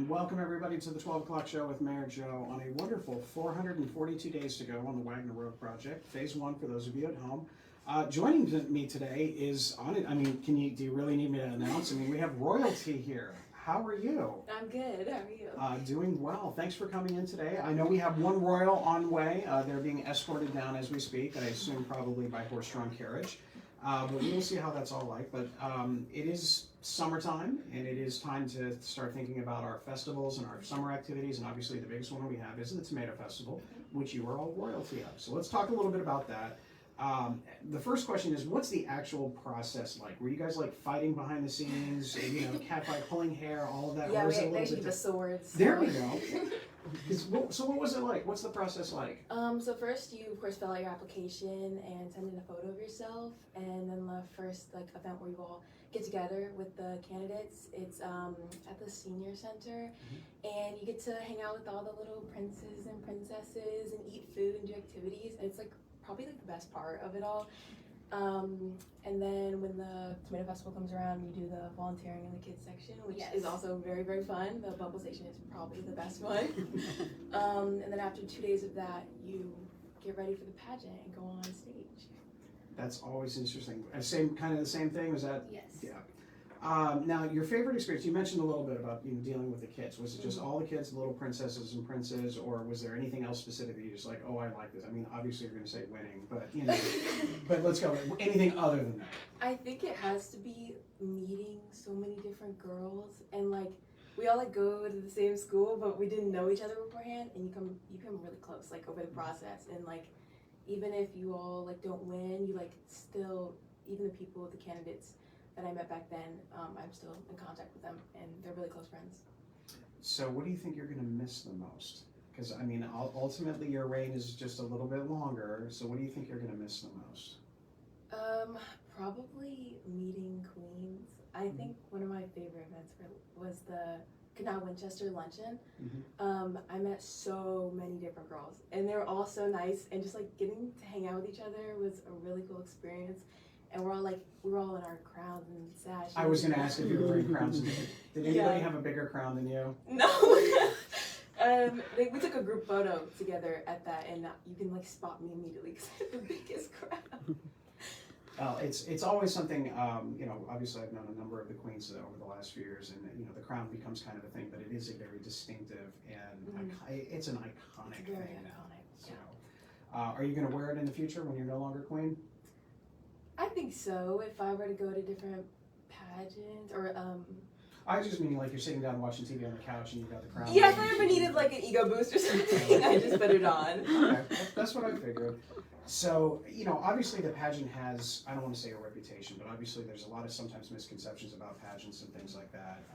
and welcome everybody to the 12 o'clock show with Mayor Joe on a wonderful 442 days to go on the Wagner Road project, phase one for those of you at home. Joining me today is on it. I mean, do you really need me to announce? I mean, we have royalty here. How are you? I'm good. How are you? Doing well. Thanks for coming in today. I know we have one royal on way. They're being escorted down as we speak. I assume probably by horse-drawn carriage. But we'll see how that's all like. But it is summertime, and it is time to start thinking about our festivals and our summer activities. And obviously, the biggest one we have is the Tomato Festival, which you are all royalty of. So let's talk a little bit about that. The first question is, what's the actual process like? Were you guys like fighting behind the scenes, cat fight, pulling hair, all of that? Yeah, they actually the swords. There we go. So what was it like? What's the process like? So first you of course fill out your application and send in a photo of yourself, and then the first event where you all get together with the candidates, it's at the senior center, and you get to hang out with all the little princes and princesses and eat food and do activities. And it's probably the best part of it all. And then when the Tomato Festival comes around, you do the volunteering in the kids section, which is also very, very fun. The bubble station is probably the best one. And then after 2 days of that, you get ready for the pageant and go on stage. That's always interesting. The same thing. Was that? Yes. Yeah. Now, your favorite experience, you mentioned a little bit about dealing with the kids. Was it just all the kids, little princesses and princes, or was there anything else specific that you just like, oh, I like this? I mean, obviously you're going to say winning, but, but let's go. Anything other than that? I think it has to be meeting so many different girls, and we all go to the same school, but we didn't know each other beforehand, and you come really close over the process, and even if you all don't win, you still, even the people, the candidates that I met back then, I'm still in contact with them, and they're really close friends. So what do you think you're going to miss the most? Because, I mean, ultimately your reign is just a little bit longer, so what do you think you're going to miss the most? Probably meeting queens. I think one of my favorite events was the Canal Winchester luncheon. I met so many different girls, and they were all so nice, and just getting to hang out with each other was a really cool experience. And we were all in our crowns and sash. I was going to ask if you were wearing crowns. Did anybody have a bigger crown than you? No. We took a group photo together at that, and you can spot me immediately because I have the biggest crown. Well, it's always something. Obviously I've known a number of the queens over the last few years, and the crown becomes kind of a thing, but it is a very distinctive and it's an iconic very thing now. iconic. So, are you going to wear it in the future when you're no longer queen? I think so. If I were to go to different pageants or I was just meaning you're sitting down watching TV on the couch and you've got the crown. Yeah, if I ever needed an ego boost or something, I just put it on. Okay, that's what I figured. So, obviously the pageant has, I don't want to say a reputation, but obviously there's a lot of sometimes misconceptions about pageants and things like that.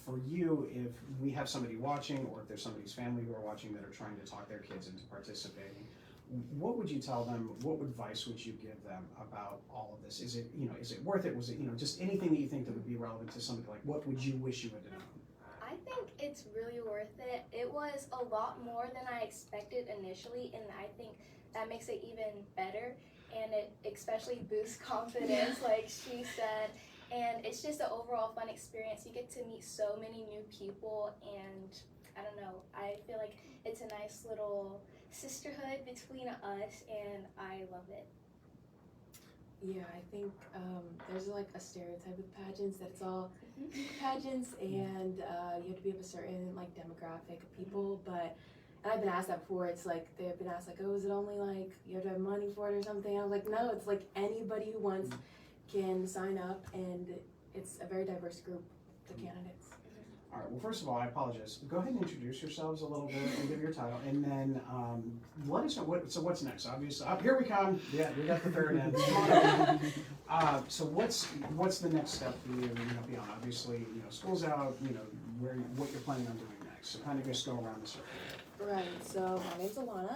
For you, if we have somebody watching, or if there's somebody's family who are watching that are trying to talk their kids into participating, what would you tell them? What advice would you give them about all of this? Is it worth it? Was it, just anything that you think that would be relevant to somebody? What would you wish you had known? I think it's really worth it. It was a lot more than I expected initially, and I think that makes it even better, and it especially boosts confidence, like she said, and it's just an overall fun experience. You get to meet so many new people, and I don't know, I feel like it's a nice little sisterhood between us, and I love it. Yeah, I think there's a stereotype with pageants that it's all pageants, and you have to be of a certain demographic of people, but and I've been asked that before. It's they've been asked oh, is it only you have to have money for it or something? I was no, it's anybody who wants can sign up, and it's a very diverse group, the candidates. All right, well, first of all, I apologize. Go ahead and introduce yourselves a little bit and give your title, and then let us know what's next. Obviously, here we come. Yeah, we got the third end. So what's the next step for you? Beyond obviously, school's out. What you're planning on doing next. So kind of just go around the circle. Right. So my name's Alana.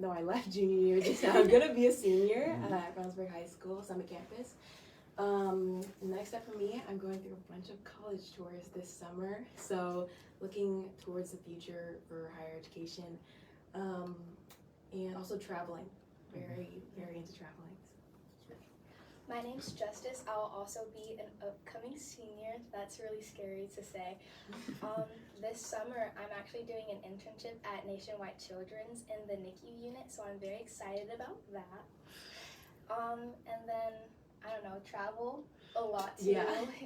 I left junior year just now. I'm gonna be a senior at Brownsburg High School, Summit Campus. Next step for me, I'm going through a bunch of college tours this summer, so looking towards the future for higher education, and also traveling. Very, very into traveling. My name's Justice. I'll also be an upcoming senior. That's really scary to say. This summer, I'm actually doing an internship at Nationwide Children's in the NICU unit, so I'm very excited about that. And then, I don't know, travel a lot too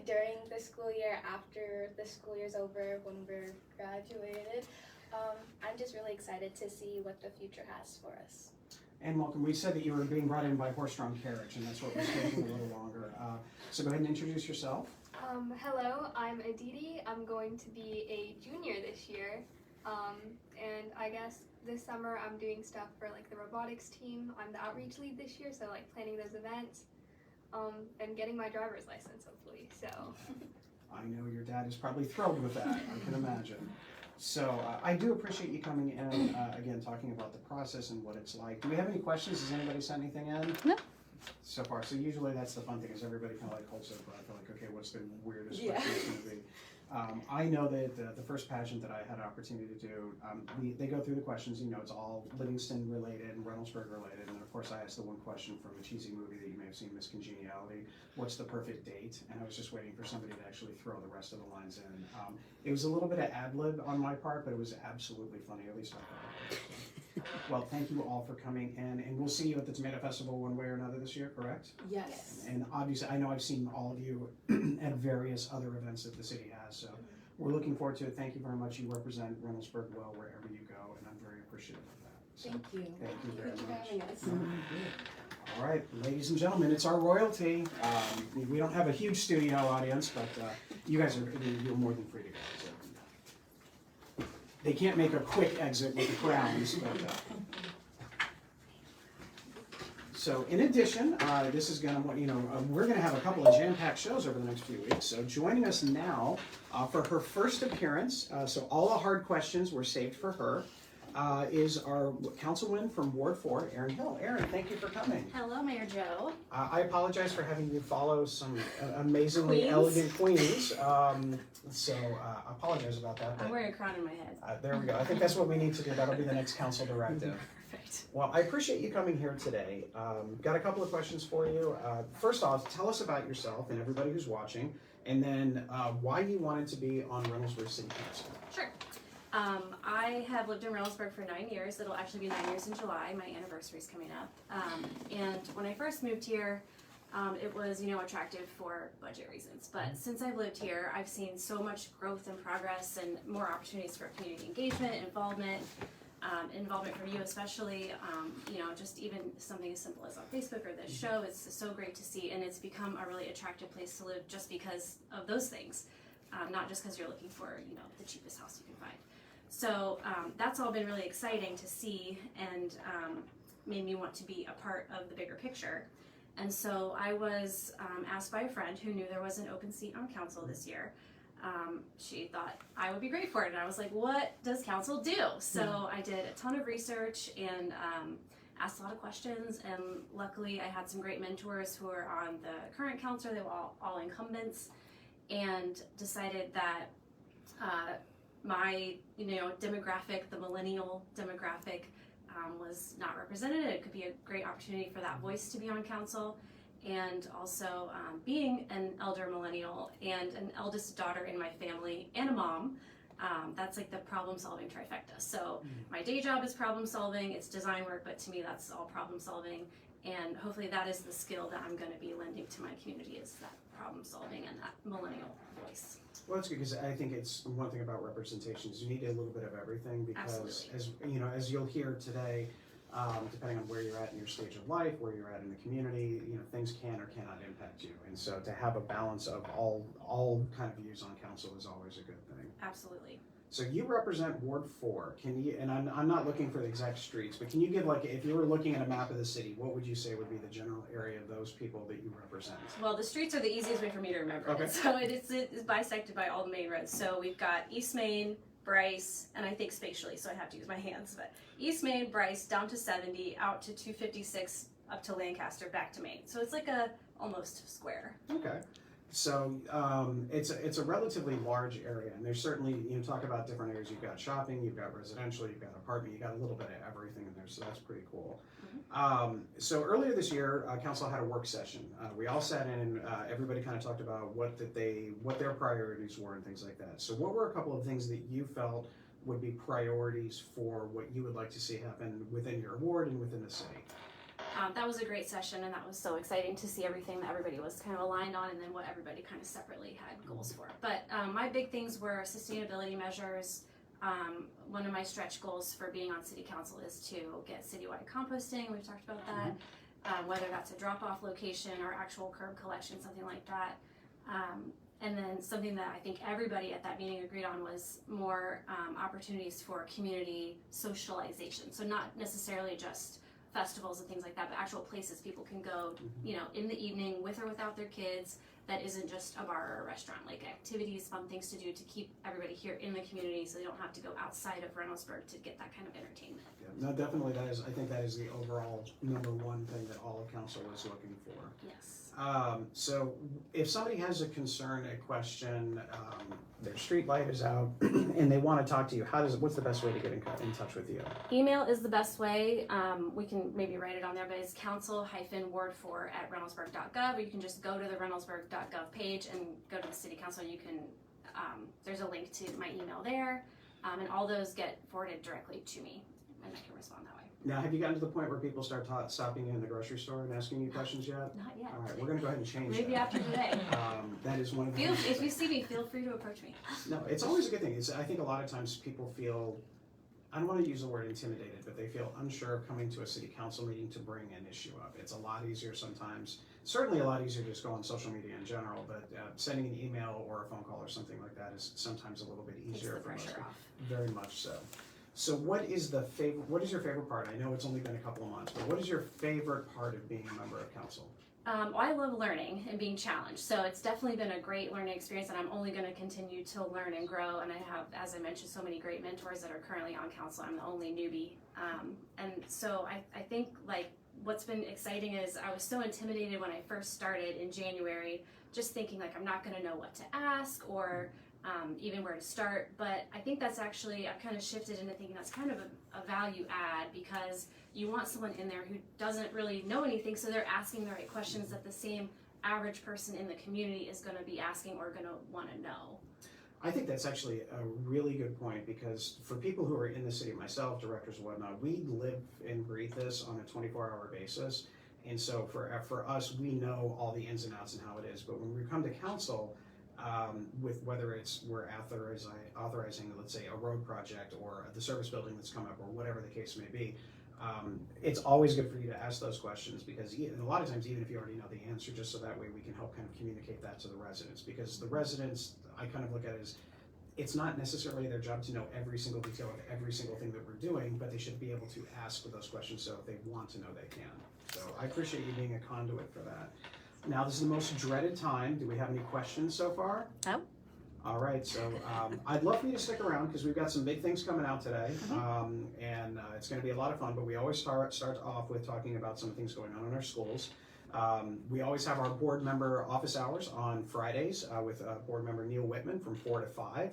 during the school year, after the school year's over, when we're graduated. I'm just really excited to see what the future has for us. And welcome. We said that you were being brought in by horse-drawn carriage, and that's what was taking a little longer. So go ahead and introduce yourself. Hello, I'm Aditi. I'm going to be a junior this year. And I guess this summer I'm doing stuff for like the robotics team. I'm the outreach lead this year, so like planning those events, and getting my driver's license hopefully, so. I know your dad is probably thrilled with that, I can imagine. So I do appreciate you coming in, again, talking about the process and what it's like. Do we have any questions? Has anybody sent anything in? No. So far, so usually that's the fun thing, is everybody kind of like holds their breath, like, okay, what's the weirdest question it's going to be? I know that the first pageant that I had an opportunity to do, they go through the questions, you know, it's all Livingston related and Reynoldsburg related, and then of course I asked the one question from a cheesy movie that you may have seen, Miss Congeniality, what's the perfect date? And I was just waiting for somebody to actually throw the rest of the lines in. It was a little bit of ad-lib on my part, but it was absolutely funny, at least I thought it was. Well, thank you all for coming in, and we'll see you at the Tomato Festival one way or another this year, correct? Yes. And obviously, I know I've seen all of you at various other events that the city has, so we're looking forward to it. Thank you very much. You represent Reynoldsburg well wherever you go, and I'm very appreciative of that. So, Thank you. Thank you very Thank you for much. having us. All right, ladies and gentlemen, it's our royalty. We don't have a huge studio audience, but you guys you're more than free to go. So. They can't make a quick exit with the crowns, but. So in addition, this is gonna, we're gonna have a couple of jam-packed shows over the next few weeks. So joining us now for her first appearance, so all the hard questions were saved for her, is our Councilwoman from Ward 4, Erin Hill. Erin, thank you for coming. Hello, Mayor Joe. I apologize for having you follow some amazingly Queens. elegant queens. So I apologize about that. I'm wearing a crown in my head. There we go. I think that's what we need to do. That'll be the next council directive. Perfect. Well, I appreciate you coming here today. Got a couple of questions for you. First off, tell us about yourself and everybody who's watching, and then why you wanted to be on Reynoldsburg City Council. Sure. I have lived in Reynoldsburg for 9 years. It'll actually be 9 years in July. My anniversary's coming up. And when I first moved here, it was, attractive for budget reasons. But since I've lived here, I've seen so much growth and progress and more opportunities for community engagement, involvement from you especially, just even something as simple as on Facebook or this show. It's so great to see, and it's become a really attractive place to live just because of those things, not just because you're looking for, the cheapest house you can find. So that's all been really exciting to see, and made me want to be a part of the bigger picture. And so I was asked by a friend who knew there was an open seat on council this year. She thought I would be great for it, and I was like, what does council do? So I did a ton of research and asked a lot of questions, and luckily I had some great mentors who are on the current council. They were all incumbents, and decided that my demographic, the millennial demographic, was not represented. It could be a great opportunity for that voice to be on council. And also being an elder millennial and an eldest daughter in my family and a mom, that's like the problem solving trifecta. So my day job is problem solving, it's design work, but to me that's all problem solving. And hopefully that is the skill that I'm going to be lending to my community, is that problem solving and that millennial voice. Well, that's good, because I think it's one thing about representation is you need a little bit of everything, because as you'll hear today, depending on where you're at in your stage of life, where you're at in the community, things can or cannot impact you. And so to have a balance of all kind of views on council is always a good thing. Absolutely. So you represent Ward 4. Can you, and I'm not looking for the exact streets, but can you give, if you were looking at a map of the city, what would you say would be the general area of those people that you represent? Well, the streets are the easiest way for me to remember. Okay. So it is bisected by all the main roads. So we've got East Main, Bryce, and I think spatially, so I have to use my hands, but East Main, Bryce, down to 70, out to 256, up to Lancaster, back to Main. So it's like a almost square. Okay. So it's a relatively large area, and there's certainly, you know, talk about different areas. You've got shopping, you've got residential, you've got apartment, you got a little bit of everything in there. So that's pretty cool. So earlier this year, council had a work session. We all sat in. Everybody kind of talked about what their priorities were and things like that. So what were a couple of things that you felt would be priorities for what you would like to see happen within your ward and within the city? That was a great session, and that was so exciting to see everything that everybody was kind of aligned on, and then what everybody kind of separately had goals for. But my big things were sustainability measures. One of my stretch goals for being on city council is to get citywide composting. We've talked about that. Whether that's a drop-off location or actual curb collection, something like that. And then something that I think everybody at that meeting agreed on was more opportunities for community socialization. So not necessarily just festivals and things like that, but actual places people can go, you know, in the evening with or without their kids. That isn't just a bar or a restaurant, like activities, fun things to do to keep everybody here in the community so they don't have to go outside of Reynoldsburg to get that kind of entertainment. Yeah, no, definitely I think that is the overall number one thing that all of council is looking for. Yes. So if somebody has a concern, a question, their street light is out and they want to talk to you, what's the best way to get in touch with you? Email is the best way. We can maybe write it on there, but it's council-ward4@reynoldsburg.gov, or you can just go to the reynoldsburg.gov page and go to the city council. You can, there's a link to my email there, and all those get forwarded directly to me, and I can respond that way. Now, have you gotten to the point where people start stopping you in the grocery store and asking you questions yet? Not yet. All right, we're going to go ahead and change Maybe that. after today. That is one of the If you see me, feel free to approach me. No, it's always a good thing. I think a lot of times people feel, I don't want to use the word intimidated, but they feel unsure of coming to a city council meeting to bring an issue up. It's a lot easier sometimes, certainly a lot easier to just go on social media in general, but sending an email or a phone call or something like that is sometimes a little bit easier. Takes the for most pressure people. off. Very much so. So what is your favorite part? I know it's only been a couple of months, but what is your favorite part of being a member of council? Well, I love learning and being challenged, so it's definitely been a great learning experience, and I'm only going to continue to learn and grow. And I have, as I mentioned, so many great mentors that are currently on council. I'm the only newbie, and so I think like what's been exciting is I was so intimidated when I first started in January, just thinking like I'm not going to know what to ask or even where to start. But I think that's actually, I've kind of shifted into thinking that's kind of a value add, because you want someone in there who doesn't really know anything, so they're asking the right questions that the same average person in the community is going to be asking or going to want to know. I think that's actually a really good point, because for people who are in the city, myself, directors and whatnot, we live and breathe this on a 24-hour basis. And so for us, we know all the ins and outs and how it is. But when we come to council, with whether we're authorizing, let's say, a road project or the service building that's come up or whatever the case may be, it's always good for you to ask those questions, because a lot of times, even if you already know the answer, just so that way we can help kind of communicate that to the residents. Because the residents, I kind of look at it as, it's not necessarily their job to know every single detail of every single thing that we're doing, but they should be able to ask for those questions, so if they want to know, they can. So I appreciate you being a conduit for that. Now, this is the most dreaded time. Do we have any questions so far? No. All right, so I'd love for you to stick around, because we've got some big things coming out today, and it's going to be a lot of fun. But we always start off with talking about some things going on in our schools. We always have our board member office hours on Fridays with board member Neil Whitman from 4 to 5.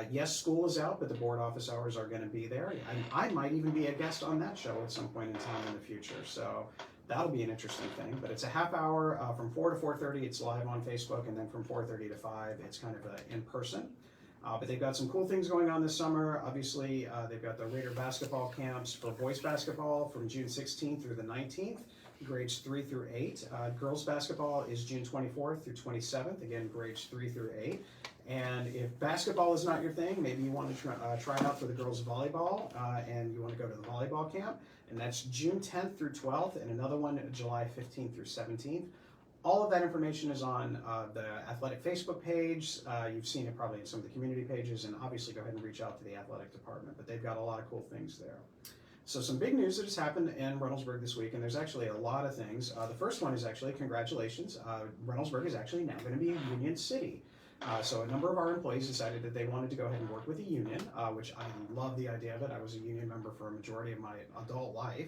Yes, school is out, but the board office hours are going to be there. I might even be a guest on that show at some point in time in the future. So that'll be an interesting thing. But it's a half hour from 4 to 4:30. It's live on Facebook, and then from 4:30 to 5, it's kind of in person. But they've got some cool things going on this summer. Obviously, they've got the Raider basketball camps for boys basketball from June 16th through the 19th, grades 3 through 8. Girls basketball is June 24th through 27th, again, grades 3 through 8. And if basketball is not your thing, maybe you want to try out for the girls volleyball, and you want to go to the volleyball camp, and that's June 10th through 12th, and another one July 15th through 17th. All of that information is on the athletic Facebook page. You've seen it probably in some of the community pages, and obviously go ahead and reach out to the athletic department, but they've got a lot of cool things there. So some big news that has happened in Reynoldsburg this week, and there's actually a lot of things. The first one is actually, congratulations, Reynoldsburg is actually now going to be a union city. So a number of our employees decided that they wanted to go ahead and work with a union, which I love the idea of it. I was a union member for a majority of my adult life.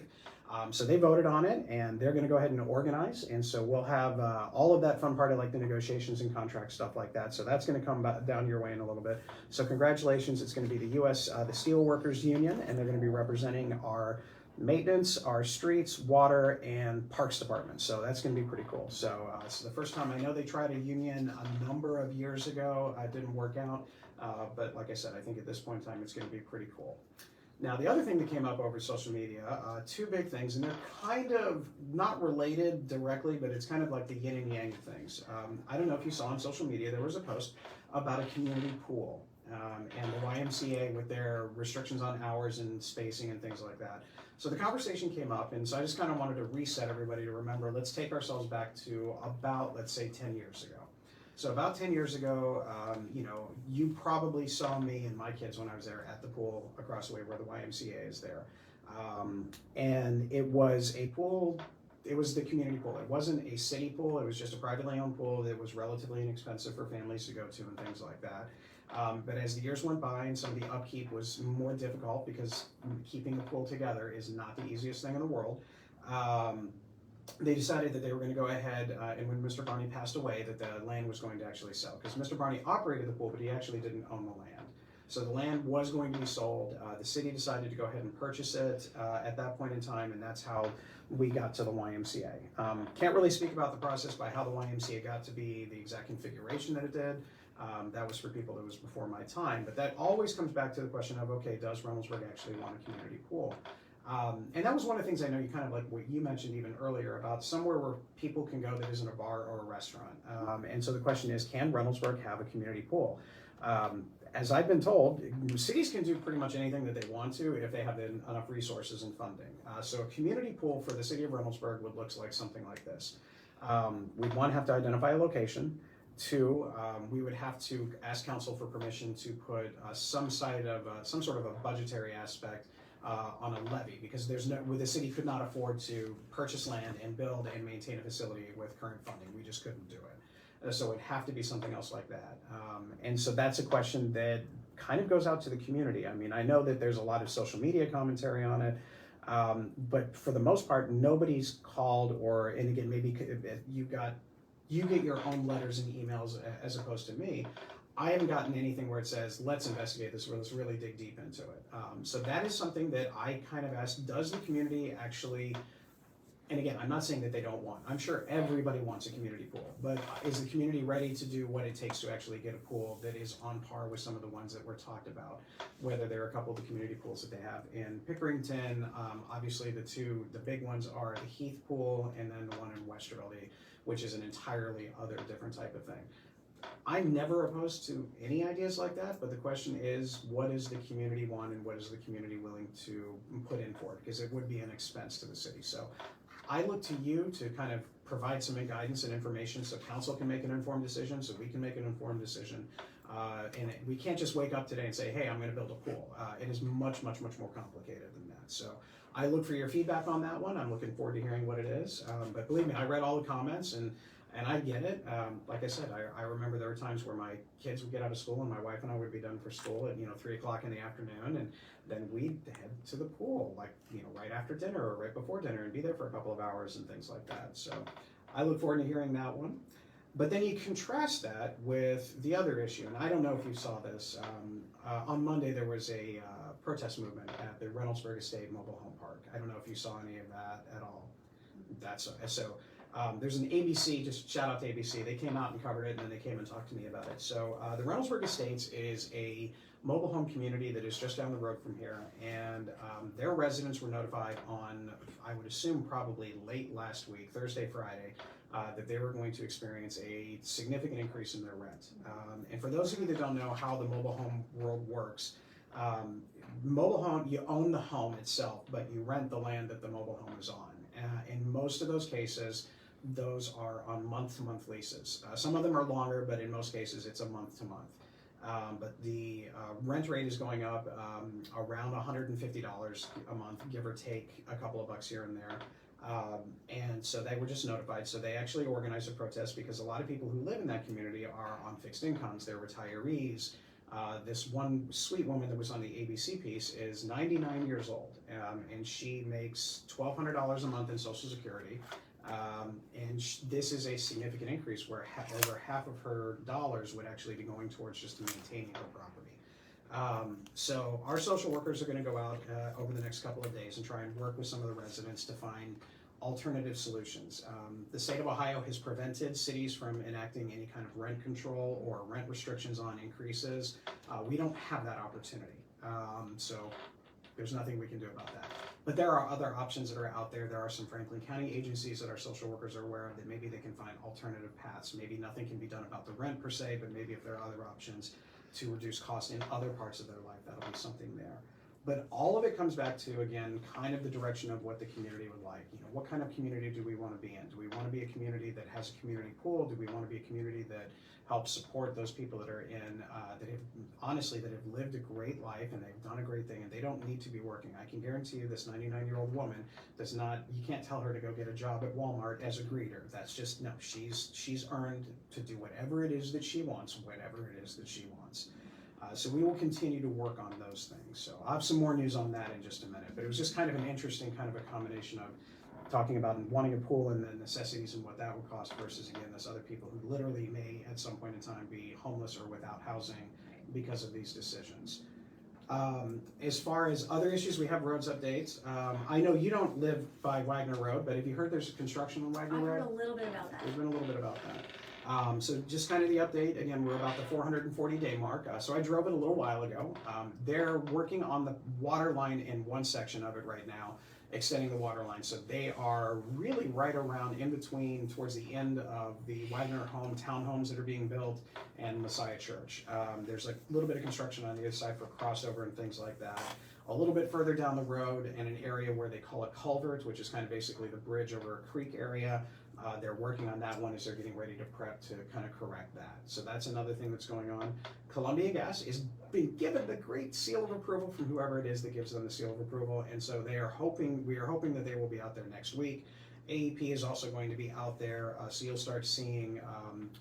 So they voted on it, and they're going to go ahead and organize. And so we'll have all of that fun part of like the negotiations and contract stuff like that. So that's going to come down your way in a little bit. So congratulations. It's going to be the U.S. The Steelworkers Union, and they're going to be representing our maintenance, our streets, water, and parks department. So that's going to be pretty cool. So it's the first time. I know they tried a union a number of years ago. It didn't work out. But like I said, I think at this point in time, it's going to be pretty cool. Now, the other thing that came up over social media, two big things, and they're kind of not related directly, but it's kind of like the yin and yang of things. I don't know if you saw on social media, there was a post about a community pool and the YMCA with their restrictions on hours and spacing and things like that. So the conversation came up, and so I just kind of wanted to reset everybody to remember, let's take ourselves back to about, let's say, 10 years ago. So about 10 years ago, you probably saw me and my kids when I was there at the pool across the way where the YMCA is there. And it was a pool, it was the community pool. It wasn't a city pool, it was just a privately owned pool that was relatively inexpensive for families to go to and things like that. But as the years went by and some of the upkeep was more difficult because keeping the pool together is not the easiest thing in the world, they decided that they were going to go ahead and when Mr. Barney passed away that the land was going to actually sell, because Mr. Barney operated the pool but he actually didn't own the land. So the land was going to be sold. The city decided to go ahead and purchase it at that point in time, and that's how we got to the YMCA. Can't really speak about the process by how the YMCA got to be the exact configuration that it did. That was for people that was before my time, but that always comes back to the question of, okay, does Reynoldsburg actually want a community pool? And that was one of the things I know you kind of like what you mentioned even earlier about somewhere where people can go that isn't a bar or a restaurant. And so the question is, can Reynoldsburg have a community pool? As I've been told, cities can do pretty much anything that they want to if they have enough resources and funding. So a community pool for the city of Reynoldsburg would look like something like this. We'd have to identify a location. Two, we would have to ask council for permission to put some sort of a budgetary aspect on a levy, because the city could not afford to purchase land and build and maintain a facility with current funding. We just couldn't do it. So it'd have to be something else like that. And so that's a question that kind of goes out to the community. I mean, I know that there's a lot of social media commentary on it, but for the most part, nobody's called and again, maybe you get your own letters and emails as opposed to me. I haven't gotten anything where it says, let's investigate this, or let's really dig deep into it. So that is something that I kind of asked, does the community actually, and again, I'm not saying that they don't want, I'm sure everybody wants a community pool, but is the community ready to do what it takes to actually get a pool that is on par with some of the ones that were talked about, whether there are a couple of the community pools that they have in Pickerington. Obviously the big ones are the Heath pool and then the one in Westerville, which is an entirely other different type of thing. I'm never opposed to any ideas like that, but the question is, what does the community want and what is the community willing to put in for it? Because it would be an expense to the city. So I look to you to kind of provide some guidance and information so council can make an informed decision, so we can make an informed decision. And we can't just wake up today and say, hey, I'm going to build a pool. It is much, much, much more complicated than that. So I look for your feedback on that one. I'm looking forward to hearing what it is. But believe me, I read all the comments and I get it. Like I said, I remember there were times where my kids would get out of school and my wife and I would be done for school at 3 o'clock in the afternoon, and then we'd head to the pool right after dinner or right before dinner and be there for a couple of hours and things like that. So I look forward to hearing that one. But then you contrast that with the other issue, and I don't know if you saw this. On Monday there was a protest movement at the Reynoldsburg Estate Mobile Home Park. I don't know if you saw any of that at all. There's an ABC, just shout out to ABC, they came out and covered it and then they came and talked to me about it. So the Reynoldsburg Estates is a mobile home community that is just down the road from here, and their residents were notified on, I would assume probably late last week, Thursday, Friday, that they were going to experience a significant increase in their rent. And for those of you that don't know how the mobile home world works, mobile home, you own the home itself, but you rent the land that the mobile home is on. In most of those cases, those are on month-to-month leases. Some of them are longer, but in most cases it's a month-to-month. But the rent rate is going up around $150 a month, give or take a couple of bucks here and there. And so they were just notified. So they actually organized a protest because a lot of people who live in that community are on fixed incomes. They're retirees. This one sweet woman that was on the ABC piece is 99 years old, and she makes $1,200 a month in Social Security. And this is a significant increase where over half of her dollars would actually be going towards just maintaining her property. So our social workers are going to go out over the next couple of days and try and work with some of the residents to find alternative solutions. The state of Ohio has prevented cities from enacting any kind of rent control or rent restrictions on increases. We don't have that opportunity. So there's nothing we can do about that. But there are other options that are out there. There are some Franklin County agencies that our social workers are aware of that maybe they can find alternative paths. Maybe nothing can be done about the rent per se, but maybe if there are other options to reduce costs in other parts of their life, that'll be something there. But all of it comes back to, again, kind of the direction of what the community would like. You know, what kind of community do we want to be in? Do we want to be a community that has a community pool? Do we want to be a community that helps support those people that are in, that have lived a great life and they've done a great thing and they don't need to be working? I can guarantee you this 99-year-old woman does not, you can't tell her to go get a job at Walmart as a greeter. That's just, no, she's earned to do whatever it is that she wants, whatever it is that she wants. So we will continue to work on those things. So I'll have some more news on that in just a minute. But it was just kind of an interesting kind of a combination of talking about wanting a pool and the necessities and what that would cost versus, again, this other people who literally may at some point in time be homeless or without housing because of these decisions. As far as other issues, we have roads updates. I know you don't live by Wagner Road, but have you heard there's construction on Wagner Road? I've heard a little bit about that. There's been a little bit about that. So just kind of the update, again, we're about the 440-day mark. So I drove it a little while ago. They're working on the water line in one section of it right now, extending the water line. So they are really right around in between towards the end of the Wagner home townhomes that are being built and Messiah Church. There's a little bit of construction on the other side for crossover and things like that. A little bit further down the road in an area where they call it culvert, which is kind of basically the bridge over a creek area. They're working on that one as they're getting ready to prep to kind of correct that. So that's another thing that's going on. Columbia Gas is being given the great seal of approval from whoever it is that gives them the seal of approval. And so we are hoping that they will be out there next week. AEP is also going to be out there, so you'll start seeing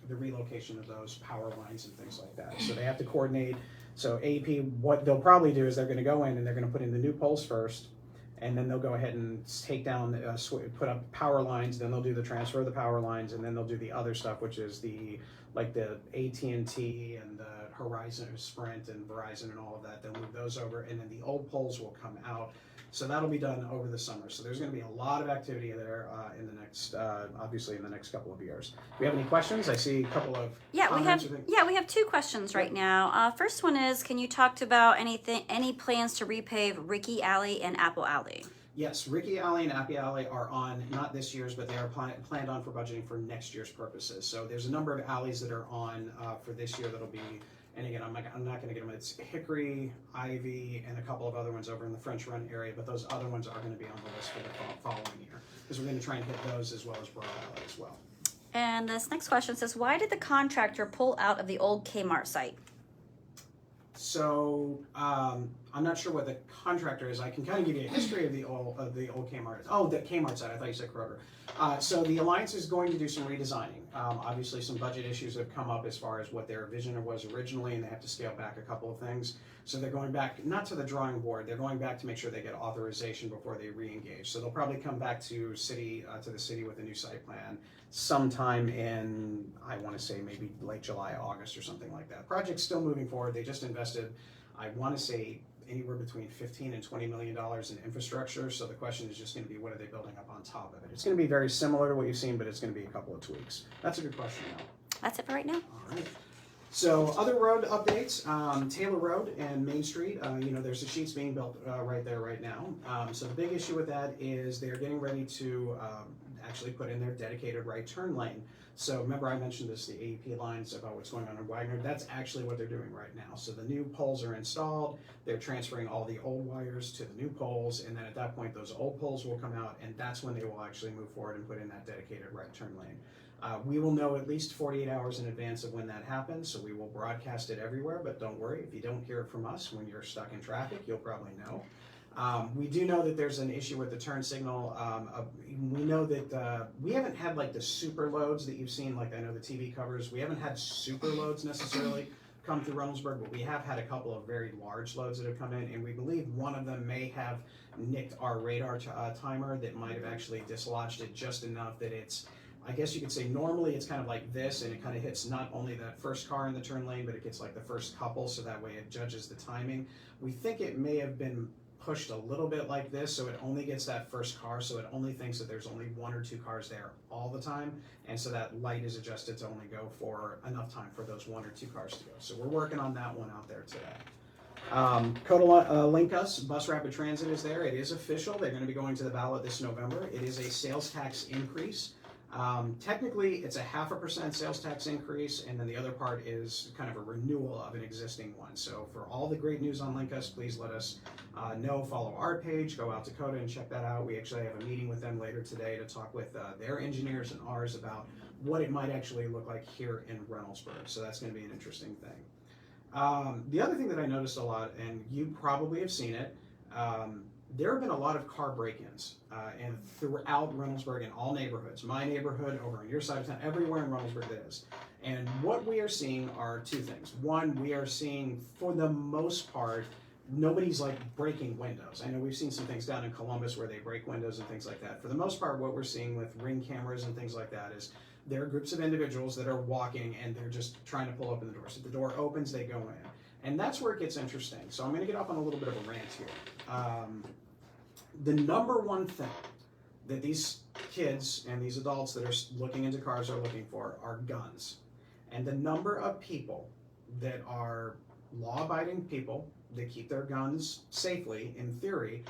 the relocation of those power lines and things like that. So they have to coordinate. So AEP, what they'll probably do is they're going to go in and they're going to put in the new poles first, and then they'll go ahead and take down, put up power lines, then they'll do the transfer of the power lines, and then they'll do the other stuff, which is the AT&T and the Horizon, Sprint and Verizon and all of that. They'll move those over, and then the old poles will come out. So that'll be done over the summer. So there's going to be a lot of activity there in the next, obviously in the next couple of years. Do we have any questions? I see a couple of comments. We have two questions right now. First one is, can you talk about any plans to repave Ricky Alley and Apple Alley? Yes, Ricky Alley and Appy Alley are on, not this year's, but they are planned on for budgeting for next year's purposes. So there's a number of alleys that are on for this year that'll be, and again, I'm not going to get them. It's Hickory, Ivy, and a couple of other ones over in the French Run area, but those other ones are going to be on the list for the following year, because we're going to try and hit those as well as Broad Alley as well. And this next question says, why did the contractor pull out of the old Kmart site? So I'm not sure what the contractor is. I can kind of give you a history of the old Kmart. Oh, the Kmart side. I thought you said Kroger. So the Alliance is going to do some redesigning. Obviously, some budget issues have come up as far as what their vision was originally, and they have to scale back a couple of things. So they're going back, not to the drawing board. They're going back to make sure they get authorization before they re-engage. So they'll probably come back to the city with a new site plan sometime in, I want to say maybe late July, August, or something like that. Project's still moving forward. They just invested, I want to say, anywhere between $15 and $20 million in infrastructure. So the question is just going to be, what are they building up on top of it? It's going to be very similar to what you've seen, but it's going to be a couple of tweaks. That's a good question, though. That's it for right now. All right. So other road updates, Taylor Road and Main Street, there's the sheets being built right there right now. So the big issue with that is they're getting ready to actually put in their dedicated right turn lane. So remember I mentioned this, the AEP lines about what's going on in Wagner. That's actually what they're doing right now. So the new poles are installed. They're transferring all the old wires to the new poles. And then at that point, those old poles will come out. And that's when they will actually move forward and put in that dedicated right turn lane. We will know at least 48 hours in advance of when that happens. So we will broadcast it everywhere. But don't worry, if you don't hear it from us when you're stuck in traffic, you'll probably know. We do know that there's an issue with the turn signal. We know that we haven't had like the super loads that you've seen, like I know the TV covers. We haven't had super loads necessarily come through Reynoldsburg, but we have had a couple of very large loads that have come in, and we believe one of them may have nicked our radar timer that might have actually dislodged it just enough that it's, I guess you could say normally it's kind of like this, and it kind of hits not only that first car in the turn lane, but it gets like the first couple, so that way it judges the timing. We think it may have been pushed a little bit like this, so it only gets that first car, so it only thinks that there's only 1 or 2 cars there all the time, and so that light is adjusted to only go for enough time for those 1 or 2 cars to go. So we're working on that one out there today. Coda Link Us, Bus Rapid Transit is there. It is official. They're going to be going to the ballot this November. It is a sales tax increase. Technically, it's a 0.5% sales tax increase, and then the other part is kind of a renewal of an existing one. So for all the great news on Link Us, please let us know. Follow our page, go out to Coda and check that out. We actually have a meeting with them later today to talk with their engineers and ours about what it might actually look like here in Reynoldsburg. So that's going to be an interesting thing. The other thing that I noticed a lot, and you probably have seen it, there have been a lot of car break-ins and throughout Reynoldsburg in all neighborhoods. My neighborhood, over on your side of town, everywhere in Reynoldsburg there is. And what we are seeing are 2 things. One, we are seeing, for the most part, nobody's like breaking windows. I know we've seen some things down in Columbus where they break windows and things like that. For the most part, what we're seeing with Ring cameras and things like that is there are groups of individuals that are walking and they're just trying to pull open the door. So if the door opens, they go in. And that's where it gets interesting. So I'm going to get off on a little bit of a rant here. The number one thing that these kids and these adults that are looking into cars are looking for are guns. And the number of people that are law-abiding people that keep their guns safely, in theory,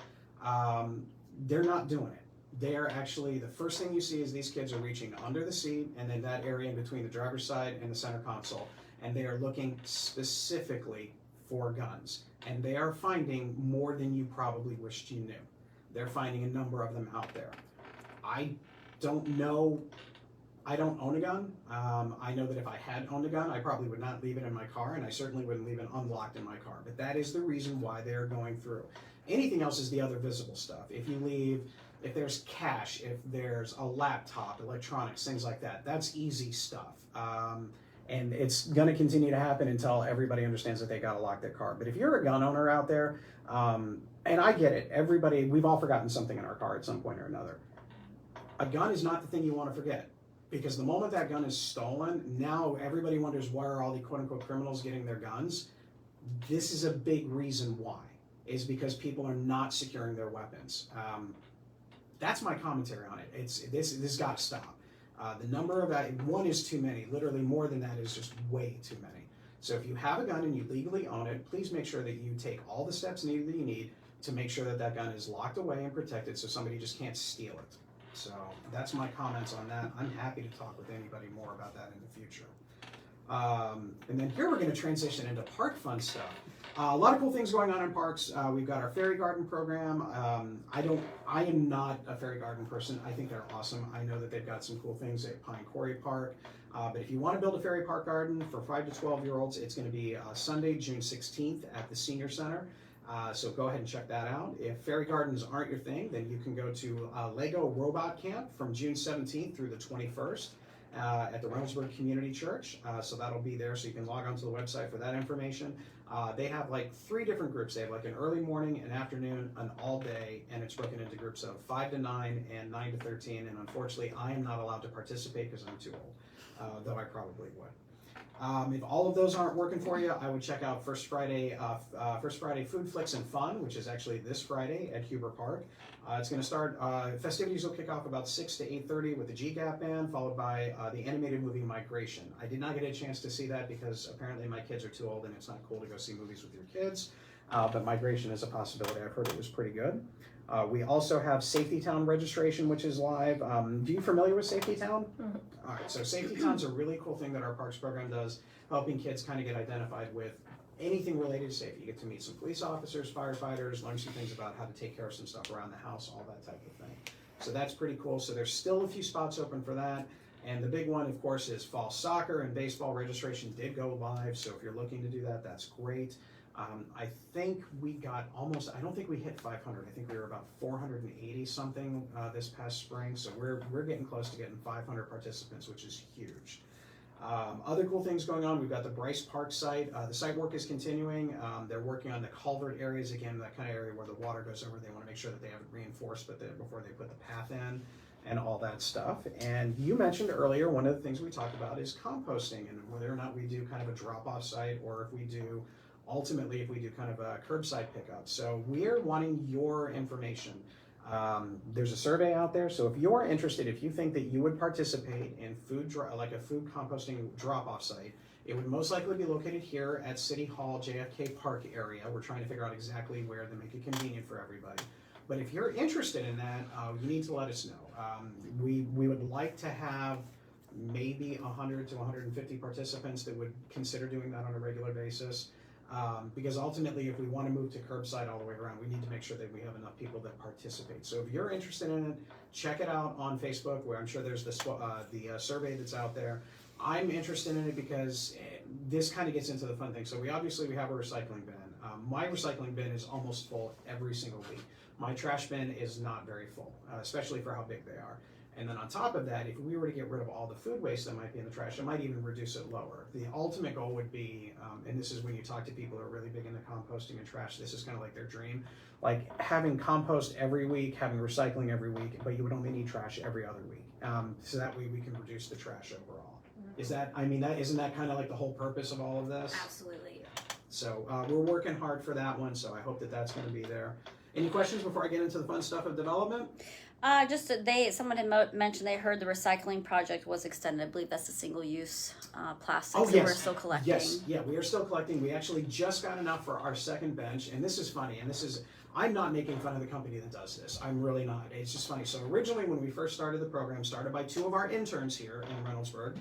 they're not doing it. They are actually, the first thing you see is these kids are reaching under the seat and then that area in between the driver's side and the center console, and they are looking specifically for guns. And they are finding more than you probably wished you knew. They're finding a number of them out there. I don't know, I don't own a gun. I know that if I had owned a gun, I probably would not leave it in my car, and I certainly wouldn't leave it unlocked in my car. But that is the reason why they're going through. Anything else is the other visible stuff. If you leave, if there's cash, if there's a laptop, electronics, things like that, that's easy stuff. And it's going to continue to happen until everybody understands that they got to lock their car. But if you're a gun owner out there, and I get it, everybody, we've all forgotten something in our car at some point or another. A gun is not the thing you want to forget, because the moment that gun is stolen, now everybody wonders why are all the quote-unquote criminals getting their guns. This is a big reason why, is because people are not securing their weapons. That's my commentary on it. This got to stop. The number of that, 1 is too many. Literally more than that is just way too many. So if you have a gun and you legally own it, please make sure that you take all the steps needed that you need to make sure that that gun is locked away and protected so somebody just can't steal it. So that's my comments on that. I'm happy to talk with anybody more about that in the future. And then here we're going to transition into park fun stuff. A lot of cool things going on in parks. We've got our fairy garden program. I am not a fairy garden person. I think they're awesome. I know that they've got some cool things at Pine Quarry Park. But if you want to build a fairy park garden for 5 to 12-year-olds, it's going to be Sunday, June 16th at the Senior Center. So go ahead and check that out. If fairy gardens aren't your thing, then you can go to Lego Robot Camp from June 17th through the 21st at the Reynoldsburg Community Church. So that'll be there, so you can log onto the website for that information. They have like 3 different groups. They have like an early morning, an afternoon, an all day, and it's broken into groups of 5 to 9 and 9 to 13. And unfortunately, I am not allowed to participate because I'm too old, though I probably would. If all of those aren't working for you, I would check out First Friday Food Flicks and Fun, which is actually this Friday at Huber Park. It's going to start, festivities will kick off about 6 to 8:30 with the G-Gap Band, followed by the animated movie Migration. I did not get a chance to see that because apparently my kids are too old and it's not cool to go see movies with your kids, but Migration is a possibility. I've heard it was pretty good. We also have Safety Town registration, which is live. Are you familiar with Safety Town? Mm-hmm. All right, so Safety Town's a really cool thing that our Parks program does, helping kids kind of get identified with anything related to safety. You get to meet some police officers, firefighters, learn some things about how to take care of some stuff around the house, all that type of thing. So that's pretty cool. So there's still a few spots open for that. And the big one, of course, is fall soccer and baseball registration did go live. So if you're looking to do that, that's great. I think we got almost, I don't think we hit 500. I think we were about 480 something this past spring. So we're getting close to getting 500 participants, which is huge. Other cool things going on, we've got the Bryce Park site. The site work is continuing. They're working on the culvert areas, again, that kind of area where the water goes over. They want to make sure that they have it reinforced before they put the path in and all that stuff. And you mentioned earlier, one of the things we talked about is composting and whether or not we do kind of a drop-off site or if we do, ultimately, if we do kind of a curbside pickup. So we're wanting your information. There's a survey out there, so if you're interested, if you think that you would participate in like a food composting drop-off site, it would most likely be located here at City Hall, JFK Park area. We're trying to figure out exactly where to make it convenient for everybody. But if you're interested in that, you need to let us know. We would like to have maybe 100 to 150 participants that would consider doing that on a regular basis. Because ultimately, if we want to move to curbside all the way around, we need to make sure that we have enough people that participate. So if you're interested in it, check it out on Facebook, where I'm sure there's the survey that's out there. I'm interested in it because this kind of gets into the fun thing. So we have a recycling bin. My recycling bin is almost full every single week. My trash bin is not very full, especially for how big they are. And then on top of that, if we were to get rid of all the food waste that might be in the trash, it might even reduce it lower. The ultimate goal would be, and this is when you talk to people who are really big into composting and trash, this is kind of like their dream, like having compost every week, having recycling every week, but you would only need trash every other week. So that way we can reduce the trash overall. Is that, isn't that kind of like the whole purpose of all of this? Absolutely. So we're working hard for that one, so I hope that that's going to be there. Any questions before I get into the fun stuff of development? Someone had mentioned they heard the recycling project was extended. I believe that's the single-use plastics. Oh, that yes. We're still collecting. Yes, yeah, we are still collecting. We actually just got enough for our second bench, and this is funny, and I'm not making fun of the company that does this. I'm really not. It's just funny. So originally when we first started the program, started by two of our interns here in Reynoldsburg,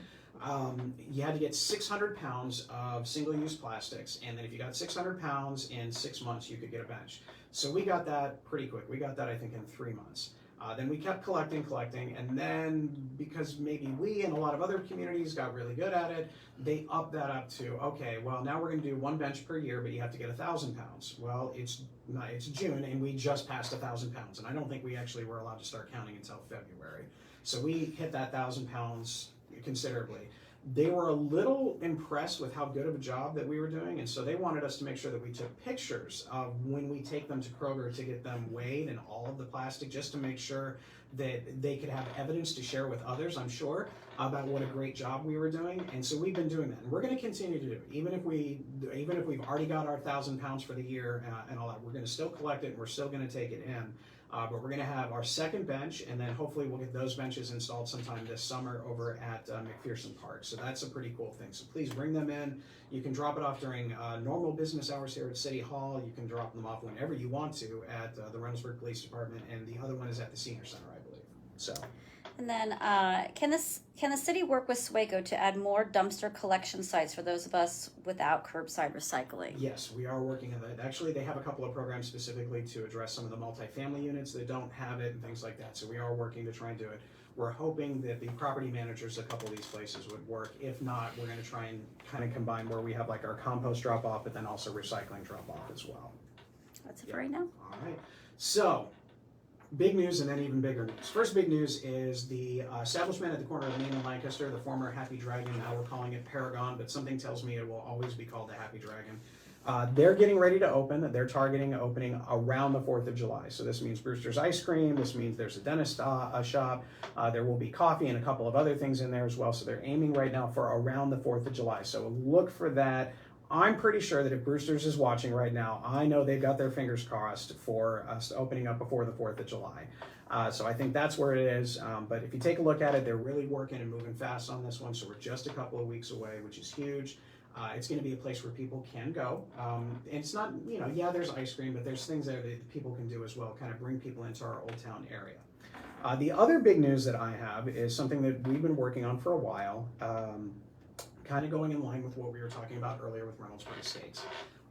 you had to get 600 pounds of single-use plastics, and then if you got 600 pounds in 6 months, you could get a bench. So we got that pretty quick. We got that, I think, in 3 months. Then we kept collecting, and then because maybe we and a lot of other communities got really good at it, they upped that up to, okay, well, now we're going to do one bench per year, but you have to get 1,000 pounds. Well, it's June, and we just passed 1,000 pounds, and I don't think we actually were allowed to start counting until February. So we hit that 1,000 pounds considerably. They were a little impressed with how good of a job that we were doing, and so they wanted us to make sure that we took pictures of when we take them to Kroger to get them weighed and all of the plastic, just to make sure that they could have evidence to share with others, I'm sure, about what a great job we were doing. And so we've been doing that, and we're going to continue to do it. Even if we've already got our 1,000 pounds for the year and all that, we're going to still collect it, and we're still going to take it in. But we're going to have our second bench, and then hopefully we'll get those benches installed sometime this summer over at McPherson Park. So that's a pretty cool thing. So please bring them in. You can drop it off during normal business hours here at City Hall. You can drop them off whenever you want to at the Reynoldsburg Police Department, and the other one is at the Senior Center, I believe. So. And then, can the city work with SWACO to add more dumpster collection sites for those of us without curbside recycling? Yes, we are working on that. Actually, they have a couple of programs specifically to address some of the multifamily units that don't have it and things like that. So we are working to try and do it. We're hoping that the property managers at a couple of these places would work. If not, we're going to try and kind of combine where we have like our compost drop off, but then also recycling drop off as well. That's it for right now. All right. So, big news and then even bigger news. First big news is the establishment at the corner of Main and Lancaster, the former Happy Dragon. Now we're calling it Paragon, but something tells me it will always be called the Happy Dragon. They're getting ready to open. They're targeting opening around the 4th of July. So this means Brewster's Ice Cream. This means there's a dentist shop. There will be coffee and a couple of other things in there as well. So they're aiming right now for around the 4th of July. So look for that. I'm pretty sure that if Brewster's is watching right now, I know they've got their fingers crossed for us opening up before the 4th of July. So I think that's where it is. But if you take a look at it, they're really working and moving fast on this one. So we're just a couple of weeks away, which is huge. It's going to be a place where people can go. And it's not, yeah, there's ice cream, but there's things there that people can do as well, kind of bring people into our Old Town area. The other big news that I have is something that we've been working on for a while. Kind of going in line with what we were talking about earlier with Reynoldsburg Estates.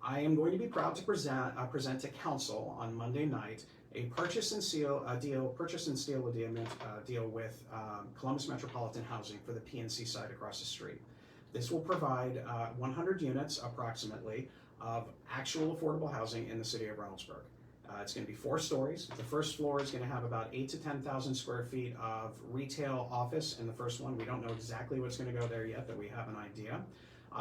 I am going to be proud to present to council on Monday night a purchase and seal deal with Columbus Metropolitan Housing for the PNC site across the street. This will provide 100 units approximately of actual affordable housing in the city of Reynoldsburg. It's going to be 4 stories. The first floor is going to have about 8 to 10,000 square feet of retail office in the first one. We don't know exactly what's going to go there yet, but we have an idea.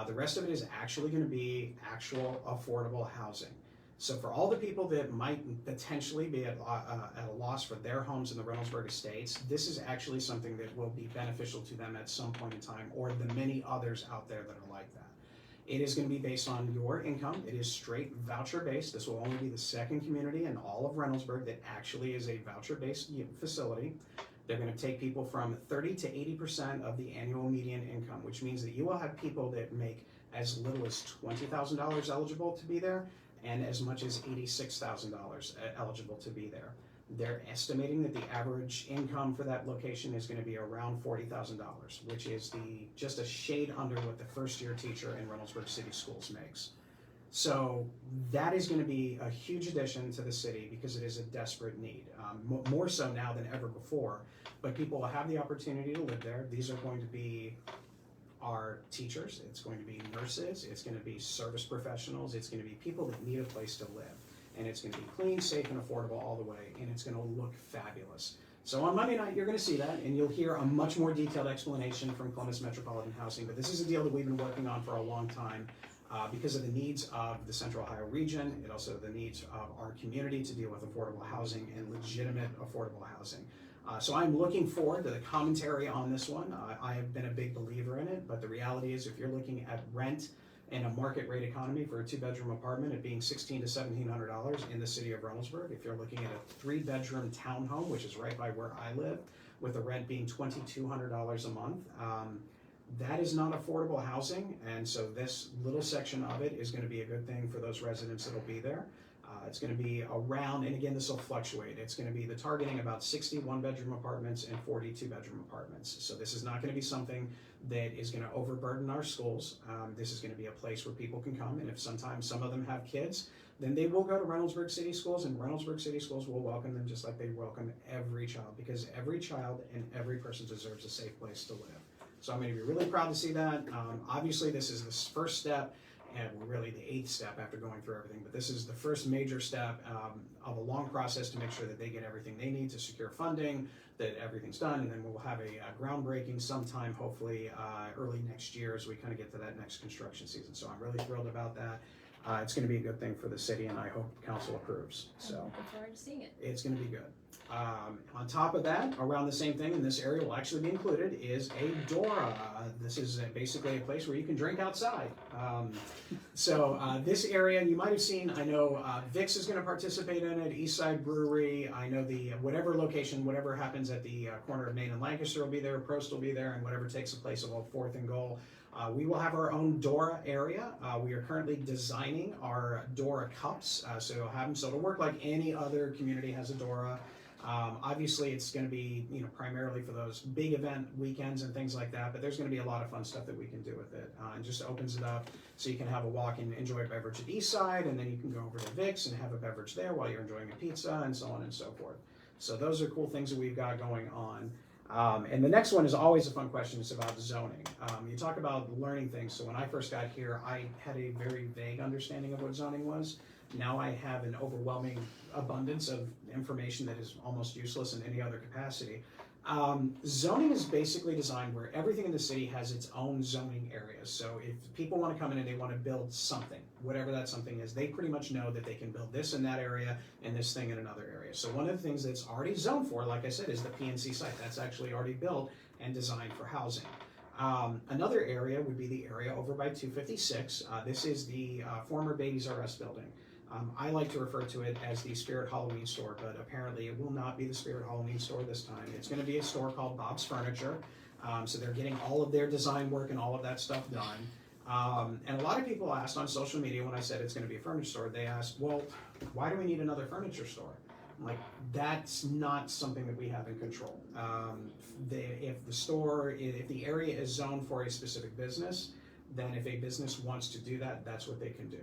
The rest of it is actually going to be actual affordable housing. So for all the people that might potentially be at a loss for their homes in the Reynoldsburg estates, this is actually something that will be beneficial to them at some point in time, or the many others out there that are like that. It is going to be based on your income. It is straight voucher based. This will only be the second community in all of Reynoldsburg that actually is a voucher based facility. They're going to take people from 30 to 80% of the annual median income, which means that you will have people that make as little as $20,000 eligible to be there, and as much as $86,000 eligible to be there. They're estimating that the average income for that location is going to be around $40,000, which is just a shade under what the first-year teacher in Reynoldsburg City Schools makes. So that is going to be a huge addition to the city because it is a desperate need, more so now than ever before. But people will have the opportunity to live there. These are going to be our teachers, it's going to be nurses, it's going to be service professionals, it's going to be people that need a place to live. And it's going to be clean, safe, and affordable all the way, and it's going to look fabulous. So on Monday night, you're going to see that, and you'll hear a much more detailed explanation from Columbus Metropolitan Housing. But this is a deal that we've been working on for a long time because of the needs of the Central Ohio region, and also the needs of our community to deal with affordable housing and legitimate affordable housing. So I'm looking forward to the commentary on this one. I have been a big believer in it, but the reality is if you're looking at rent in a market rate economy for a 2-bedroom apartment at being $1,600 to $1,700 in the city of Reynoldsburg, if you're looking at a 3-bedroom townhome, which is right by where I live, with the rent being $2,200 a month, that is not affordable housing, and so this little section of it is going to be a good thing for those residents that'll be there. It's going to be around, and again, this will fluctuate. It's going to be the targeting about 60 1-bedroom apartments and 40 2-bedroom apartments. So this is not going to be something that is going to overburden our schools. This is going to be a place where people can come, and if sometimes some of them have kids, then they will go to Reynoldsburg City Schools, and Reynoldsburg City Schools will welcome them just like they welcome every child, because every child and every person deserves a safe place to live. So I'm going to be really proud to see that. Obviously, this is the first step, and we're really the 8th step after going through everything, but this is the first major step of a long process to make sure that they get everything they need to secure funding, that everything's done, and then we'll have a groundbreaking sometime, hopefully early next year as we kind of get to that next construction season. So I'm really thrilled about that. It's going to be a good thing for the city, and I hope council approves. So I'm looking forward to seeing it. it's going to be good. On top of that, around the same thing, in this area will actually be included, is a Dora. This is basically a place where you can drink outside. This area, you might have seen, I know Vic's is going to participate in it, Eastside Brewery. I know the whatever location, whatever happens at the corner of Main and Lancaster will be there, Prost will be there, and whatever takes the place of Old 4th and Goal. We will have our own Dora area. We are currently designing our Dora cups, so you'll have them. So it'll work like any other community has a Dora. Obviously, it's going to be primarily for those big event weekends and things like that, but there's going to be a lot of fun stuff that we can do with it. And just opens it up so you can have a walk and enjoy a beverage at Eastside, and then you can go over to Vic's and have a beverage there while you're enjoying a pizza, and so on and so forth. So those are cool things that we've got going on. And the next one is always a fun question. It's about zoning. You talk about learning things. So when I first got here, I had a very vague understanding of what zoning was. Now I have an overwhelming abundance of information that is almost useless in any other capacity. Zoning is basically designed where everything in the city has its own zoning areas. So if people want to come in and they want to build something, whatever that something is, they pretty much know that they can build this in that area and this thing in another area. So one of the things that's already zoned for, like I said, is the PNC site. That's actually already built and designed for housing. Another area would be the area over by 256. This is the former Babies R Us building. I like to refer to it as the Spirit Halloween store, but apparently it will not be the Spirit Halloween store this time. It's going to be a store called Bob's Furniture. So they're getting all of their design work and all of that stuff done. And a lot of people asked on social media when I said it's going to be a furniture store, they asked, well, why do we need another furniture store? I'm like, that's not something that we have in control. If the area is zoned for a specific business, then if a business wants to do that, that's what they can do.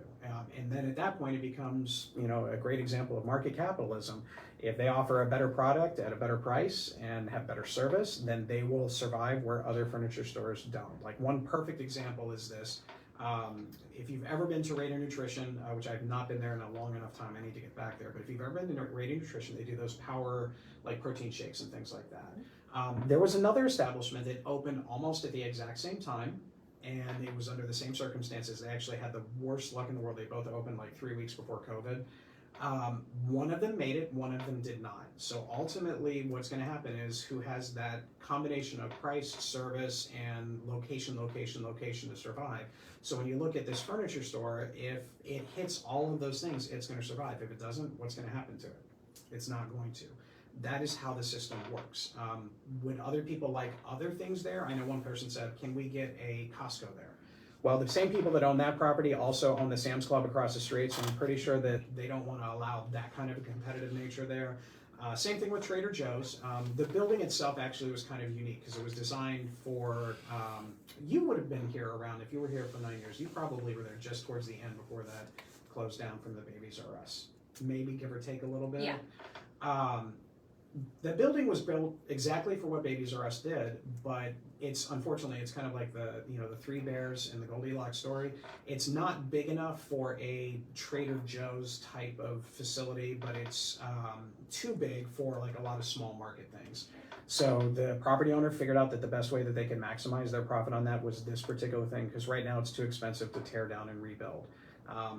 And then at that point, it becomes, a great example of market capitalism. If they offer a better product at a better price and have better service, then they will survive where other furniture stores don't. Like one perfect example is this. If you've ever been to Raider Nutrition, which I've not been there in a long enough time, I need to get back there. But if you've ever been to Raider Nutrition, they do those power like protein shakes and things like that. There was another establishment that opened almost at the exact same time, and it was under the same circumstances. They actually had the worst luck in the world. They both opened like 3 weeks before COVID. One of them made it, one of them did not. So ultimately what's going to happen is who has that combination of price, service, and location to survive. So when you look at this furniture store, if it hits all of those things, it's going to survive. If it doesn't, what's going to happen to it? It's not going to. That is how the system works. Would other people like other things there? I know one person said, can we get a Costco there? Well, the same people that own that property also own the Sam's Club across the street, so I'm pretty sure that they don't want to allow that kind of a competitive nature there. Same thing with Trader Joe's. The building itself actually was kind of unique because it was designed for, you would have been here around, if you were here for 9 years, you probably were there just towards the end before that closed down from the Babies R Us. Maybe give or take a little bit. Yeah. The building was built exactly for what Babies R Us did, but unfortunately it's kind of like the Three Bears and the Goldilocks story. It's not big enough for a Trader Joe's type of facility, but it's too big for like a lot of small market things. So the property owner figured out that the best way that they could maximize their profit on that was this particular thing, because right now it's too expensive to tear down and rebuild.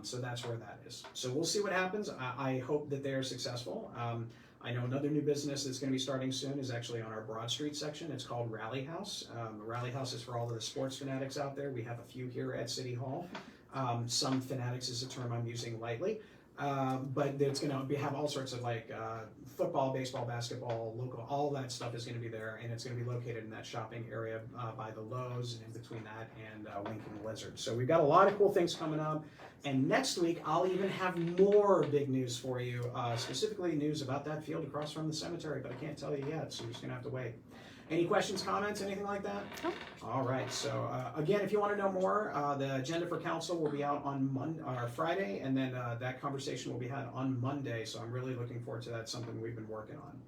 So that's where that is. So we'll see what happens. I hope that they're successful. I know another new business that's going to be starting soon is actually on our Broad Street section. It's called Rally House. Rally House is for all of the sports fanatics out there. We have a few here at City Hall. Some fanatics is a term I'm using lightly. But it's going to have all sorts of like football, baseball, basketball, local, all that stuff is going to be there, and it's going to be located in that shopping area by the Lowe's and in between that and Lincoln Lizard. So we've got a lot of cool things coming up, and next week I'll even have more big news for you, specifically news about that field across from the cemetery, but I can't tell you yet, so you're just going to have to wait. Any questions, comments, anything like that? Nope. All right. So again, if you want to know more, the agenda for council will be out on Friday, and then that conversation will be had on Monday. So I'm really looking forward to that. Something we've been working on.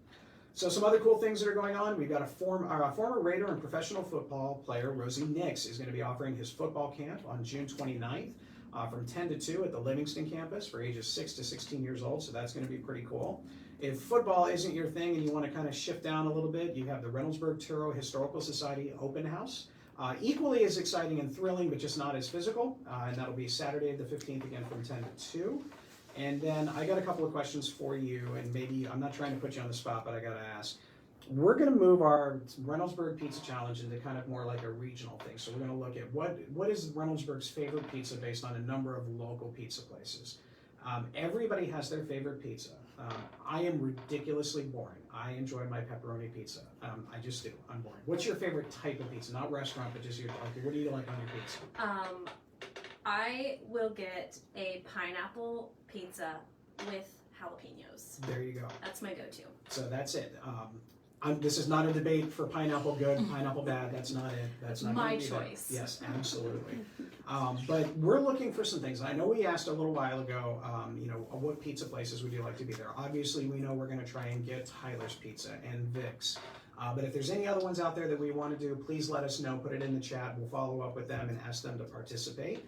So some other cool things that are going on. We've got a former Raider and professional football player, Rosie Nix, is going to be offering his football camp on June 29th from 10 to 2 at the Livingston campus for ages 6 to 16 years old. So that's going to be pretty cool. If football isn't your thing and you want to kind of shift down a little bit, you have the Reynoldsburg-Turo Historical Society Open House. Equally as exciting and thrilling, but just not as physical. And that'll be Saturday the 15th again from 10 to 2. And then I got a couple of questions for you, and maybe I'm not trying to put you on the spot, but I got to ask. We're going to move our Reynoldsburg Pizza Challenge into kind of more like a regional thing. So we're going to look at what is Reynoldsburg's favorite pizza based on a number of local pizza places. Everybody has their favorite pizza. I am ridiculously boring. I enjoy my pepperoni pizza. I just do. I'm boring. What's your favorite type of pizza? Not restaurant, but just what do you like on your pizza? I will get a pineapple pizza with jalapenos. There you go. That's my go-to. So that's it. This is not a debate for pineapple good, pineapple bad. That's not it. That's not my gonna be choice. That. Yes, absolutely. But we're looking for some things. I know we asked a little while ago, what pizza places would you like to be there? Obviously, we know we're going to try and get Tyler's Pizza and Vic's. But if there's any other ones out there that we want to do, please let us know. Put it in the chat. We'll follow up with them and ask them to participate.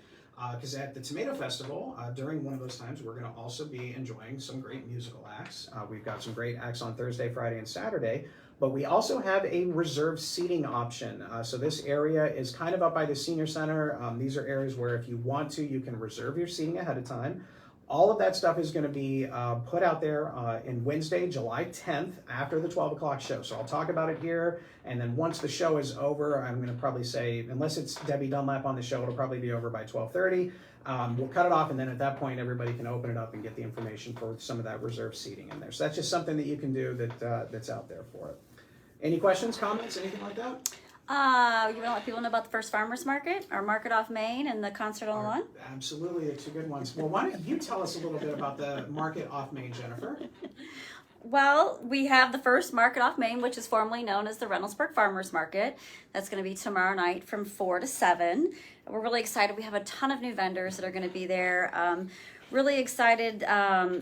Because at the Tomato Festival, during one of those times, we're going to also be enjoying some great musical acts. We've got some great acts on Thursday, Friday, and Saturday. But we also have a reserved seating option. So this area is kind of up by the Senior Center. These are areas where if you want to, you can reserve your seating ahead of time. All of that stuff is going to be put out there in Wednesday, July 10th, after the 12 o'clock show. So I'll talk about it here, and then once the show is over, I'm going to probably say, unless it's Debbie Dunlap on the show, it'll probably be over by 12:30. We'll cut it off, and then at that point, everybody can open it up and get the information for some of that reserved seating in there. So that's just something that you can do that's out there for it. Any questions, comments, anything like that? You want to let people know about the first farmers market, or Market Off Main, and the concert on the lawn? Absolutely, the two good ones. Well, why don't you tell us a little bit about the Market Off Main, Jennifer? Well, we have the first Market Off Main, which is formerly known as the Reynoldsburg Farmers Market. That's going to be tomorrow night from 4 to 7. We're really excited. We have a ton of new vendors that are going to be there. Really excited.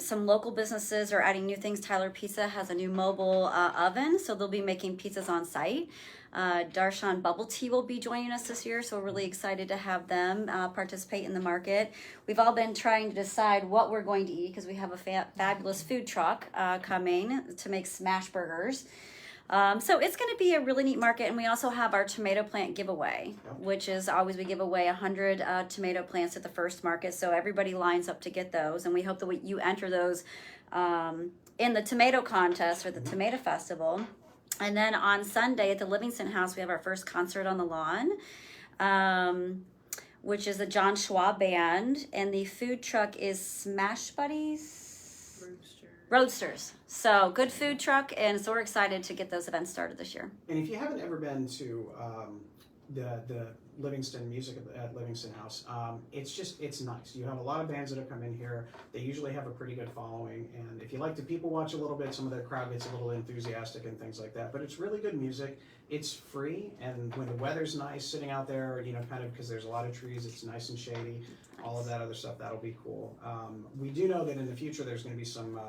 Some local businesses are adding new things. Tyler Pizza has a new mobile oven, so they'll be making pizzas on site. Darshan Bubble Tea will be joining us this year, so we're really excited to have them participate in the market. We've all been trying to decide what we're going to eat because we have a fabulous food truck coming to make smash burgers. So it's going to be a really neat market, and we also have our tomato plant giveaway, which is always we give away 100 tomato plants at the first market, so everybody lines up to get those, and we hope that you enter those in the tomato contest or the tomato festival. And then on Sunday at the Livingston House, we have our first concert on the lawn, which is the John Schwab Band, and the food truck is Smash Buddies? Roadsters. So good food truck, and so we're excited to get those events started this year. And if you haven't ever been to the Livingston Music at Livingston House, it's nice. You have a lot of bands that have come in here. They usually have a pretty good following, and if you like to people watch a little bit, some of the crowd gets a little enthusiastic and things like that. But it's really good music. It's free, and when the weather's nice, sitting out there, kind of because there's a lot of trees, it's nice and shady. All of that other stuff, that'll be cool. We do know that in the future there's going to be some.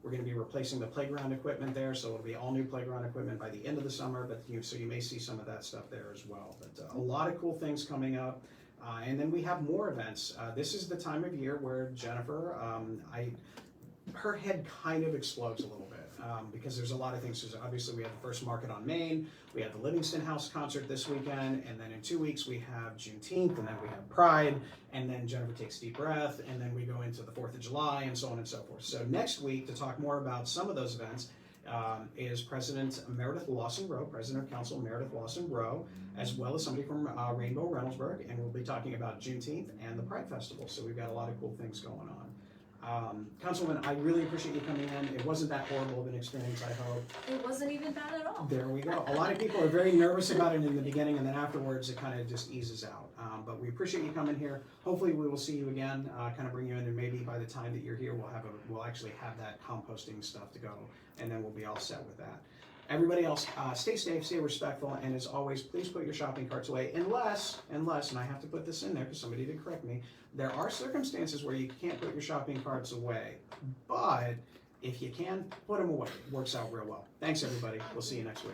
We're going to be replacing the playground equipment there, so it'll be all new playground equipment by the end of the summer. But so you may see some of that stuff there as well. But a lot of cool things coming up, and then we have more events. This is the time of year where Jennifer, her head kind of explodes a little bit because there's a lot of things. So obviously, we have the first market on Main. We have the Livingston House concert this weekend, and then in 2 weeks we have Juneteenth, and then we have Pride, and then Jennifer takes a deep breath, and then we go into the 4th of July, and so on and so forth. So next week, to talk more about some of those events, is President Meredith Lawson Rowe, President of Council Meredith Lawson Rowe, as well as somebody from Rainbow Reynoldsburg, and we'll be talking about Juneteenth and the Pride Festival. So we've got a lot of cool things going on. Councilwoman, I really appreciate you coming in. It wasn't that horrible of an experience, I hope. It wasn't even bad at all. There we go. A lot of people are very nervous about it in the beginning, and then afterwards it kind of just eases out. But we appreciate you coming here. Hopefully we will see you again, kind of bring you in, and maybe by the time that you're here, we'll actually have that composting stuff to go, and then we'll be all set with that. Everybody else, stay safe, stay respectful, and as always, please put your shopping carts away, unless, and I have to put this in there because somebody did correct me, there are circumstances where you can't put your shopping carts away, but if you can, put them away. It works out real well. Thanks, everybody. We'll see you next week.